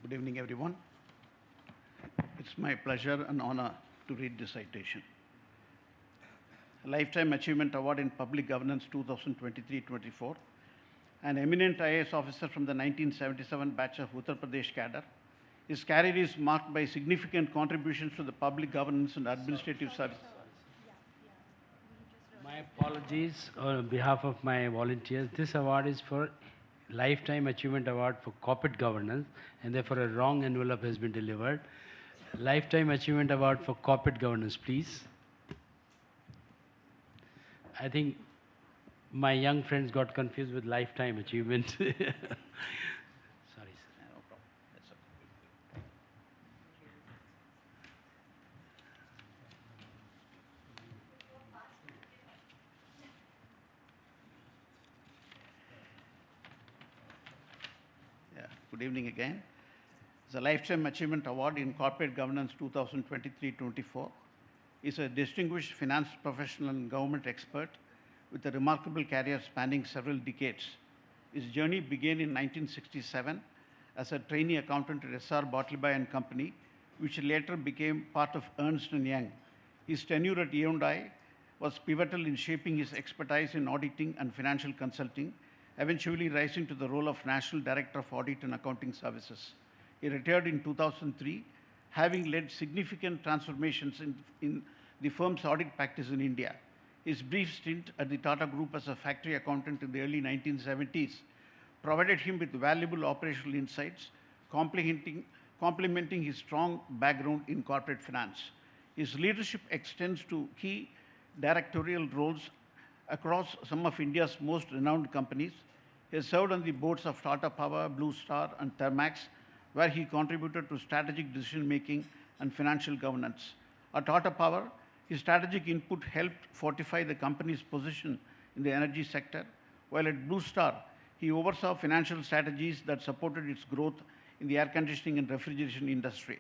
Good evening, everyone. It's my pleasure and honor to read this citation. Lifetime Achievement Award in Public Governance 2023-24. An eminent IAS officer from the 1977 batch of Uttar Pradesh cadre. His career is marked by significant contributions to the public governance and administrative service. My apologies on behalf of my volunteers. This award is for Lifetime Achievement Award for Corporate Governance, and therefore a wrong envelope has been delivered. Lifetime Achievement Award for Corporate Governance, please. I think my young friends got confused with Lifetime Achievement. Sorry, sir. No problem. That's okay. Yeah, good evening again. The Lifetime Achievement Award in Corporate Governance 2023-24 is a distinguished finance professional and government expert with a remarkable career spanning several decades. His journey began in 1967 as a trainee accountant at S.R. Bartleby and Company, which later became part of Ernst & Young. His tenure at E&I was pivotal in shaping his expertise in auditing and financial consulting, eventually rising to the role of National Director of Audit and Accounting Services. He retired in 2003, having led significant transformations in the firm's audit practice in India. His brief stint at the Tata Group as a factory accountant in the early 1970s provided him with valuable operational insights, complementing his strong background in corporate finance. His leadership extends to key directorial roles across some of India's most renowned companies. He has served on the boards of Tata Power, Blue Star, and Thermax, where he contributed to strategic decision-making and financial governance. At Tata Power, his strategic input helped fortify the company's position in the energy sector, while at Blue Star, he oversaw financial strategies that supported its growth in the air conditioning and refrigeration industry.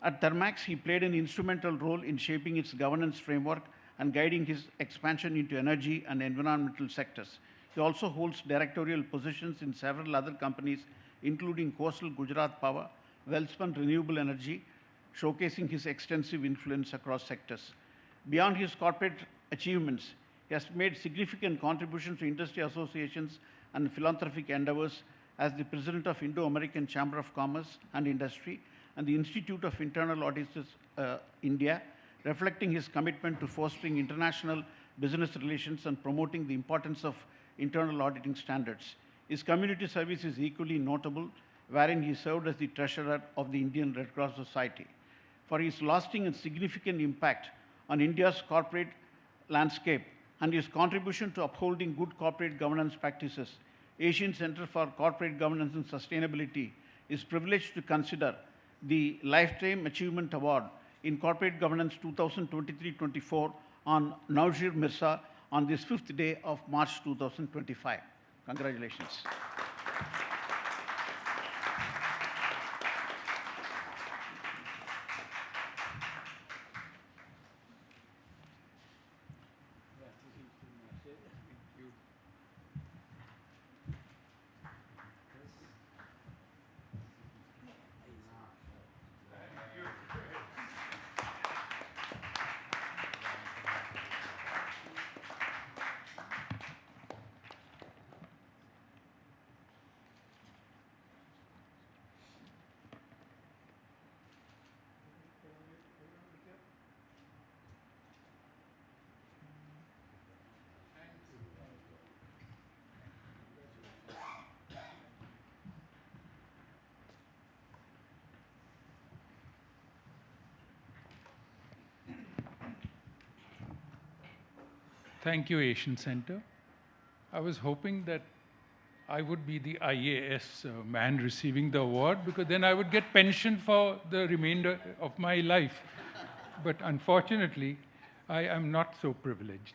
At Thermax, he played an instrumental role in shaping its governance framework and guiding his expansion into energy and environmental sectors. He also holds directorial positions in several other companies, including Coastal Gujarat Power, Welspun Renewable Energy, showcasing his extensive influence across sectors. Beyond his corporate achievements, he has made significant contributions to industry associations and philanthropic endeavors as the president of Indo-American Chamber of Commerce and Industry and the Institute of Internal Auditors India, reflecting his commitment to fostering international business relations and promoting the importance of internal auditing standards. His community service is equally notable, wherein he served as the treasurer of the Indian Red Cross Society. For his lasting and significant impact on India's corporate landscape and his contribution to upholding good corporate governance practices, Asian Center for Corporate Governance and Sustainability is privileged to consider the Lifetime Achievement Award in Corporate Governance 2023-24 on Naujir Mirza on this 5th day of March 2025. Congratulations. Thank you, Asian Center. I was hoping that I would be the IAS man receiving the award, because then I would get pension for the remainder of my life. But unfortunately, I am not so privileged.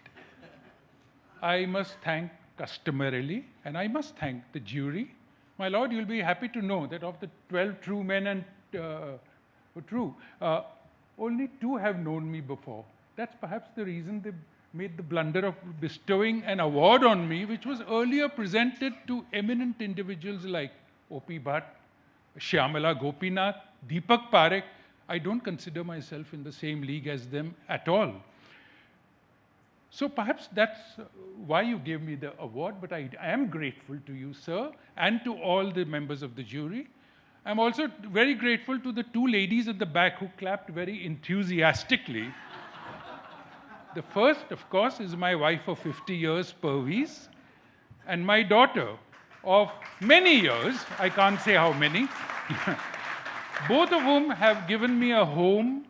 I must thank customarily, and I must thank the jury. My lord, you'll be happy to know that of the 12 true men and only 2 have known me before. That's perhaps the reason they made the blunder of bestowing an award on me, which was earlier presented to eminent individuals like O.P. Bhatt, Shyamala Gopinath, Deepak Parekh. I don't consider myself in the same league as them at all. So perhaps that's why you gave me the award, but I am grateful to you, sir, and to all the members of the jury. I'm also very grateful to the two ladies at the back who clapped very enthusiastically. The first, of course, is my wife of 50 years, Perviz, and my daughter of many years, I can't say how many, both of whom have given me a home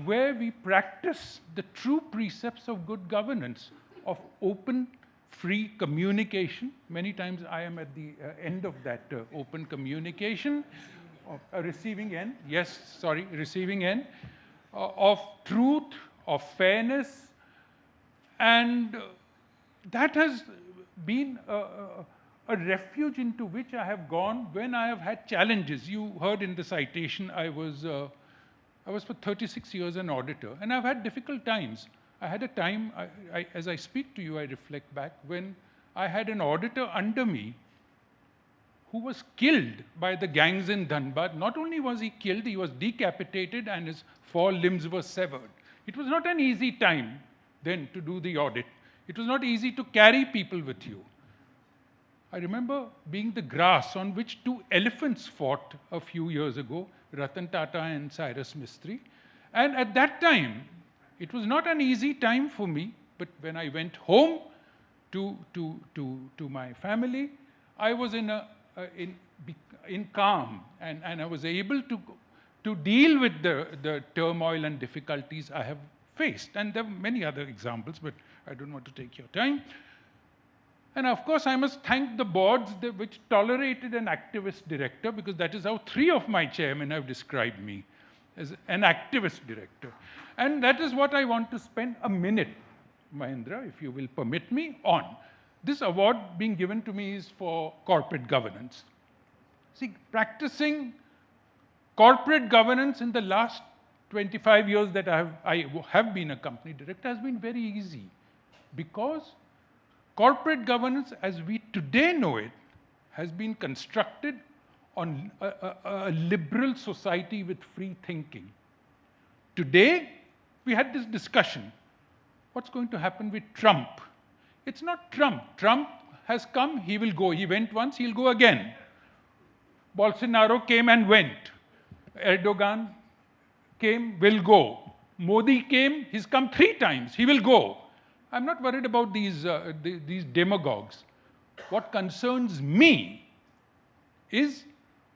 where we practice the true precepts of good governance, of open, free communication. Many times I am at the end of that open communication, of receiving end, receiving end, of truth, of fairness, and that has been a refuge into which I have gone when I have had challenges. You heard in the citation I was for 36 years an auditor, and I've had difficult times. I had a time, as I speak to you, I reflect back, when I had an auditor under me who was killed by the gangs in Dhanbad. Not only was he killed, he was decapitated and his 4 limbs were severed. It was not an easy time then to do the audit. It was not easy to carry people with you. I remember being the grass on which 2 elephants fought a few years ago, Ratan Tata and Cyrus Mistry. And at that time, it was not an easy time for me, but when I went home to my family, I was in calm, and I was able to deal with the turmoil and difficulties I have faced. And there are many other examples, but I don't want to take your time. And of course, I must thank the boards which tolerated an activist director, because that is how 3 of my chairmen have described me, as an activist director. And that is what I want to spend a minute, Mahendra, if you will permit me, on. This award being given to me is for corporate governance. See, practicing corporate governance in the last 25 years that I have been a company director has been very easy, because corporate governance as we today know it has been constructed on a liberal society with free thinking. Today, we had this discussion. What's going to happen with Trump? It's not Trump. Trump has come, he will go. He went once, he'll go again. Bolsonaro came and went. Erdogan came, will go. Modi came, he's come 3 times, he will go. I'm not worried about these demagogues. What concerns me is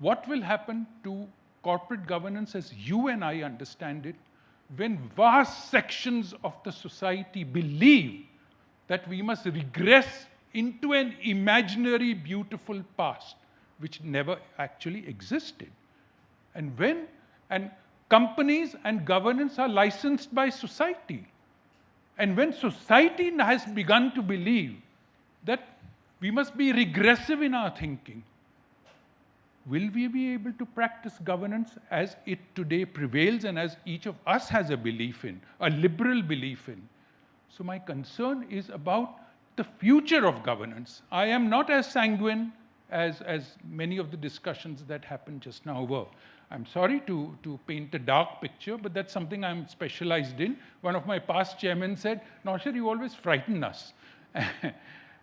what will happen to corporate governance as you and I understand it when vast sections of the society believe that we must regress into an imaginary, beautiful past which never actually existed. And companies and governance are licensed by society. And when society has begun to believe that we must be regressive in our thinking, will we be able to practice governance as it today prevails and as each of us has a belief in, a liberal belief in? So my concern is about the future of governance. I am not as sanguine as many of the discussions that happened just now were. I'm sorry to paint a dark picture, but that's something I'm specialized in. One of my past chairmen said, "Naushad, you always frighten us."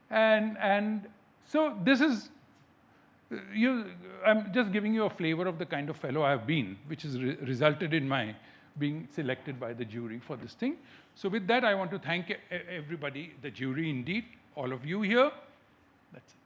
and so this is, I'm just giving you a flavor of the kind of fellow I've been, which has resulted in my being selected by the jury for this thing. So with that, I want to thank everybody, the jury indeed, all of you here. That's it.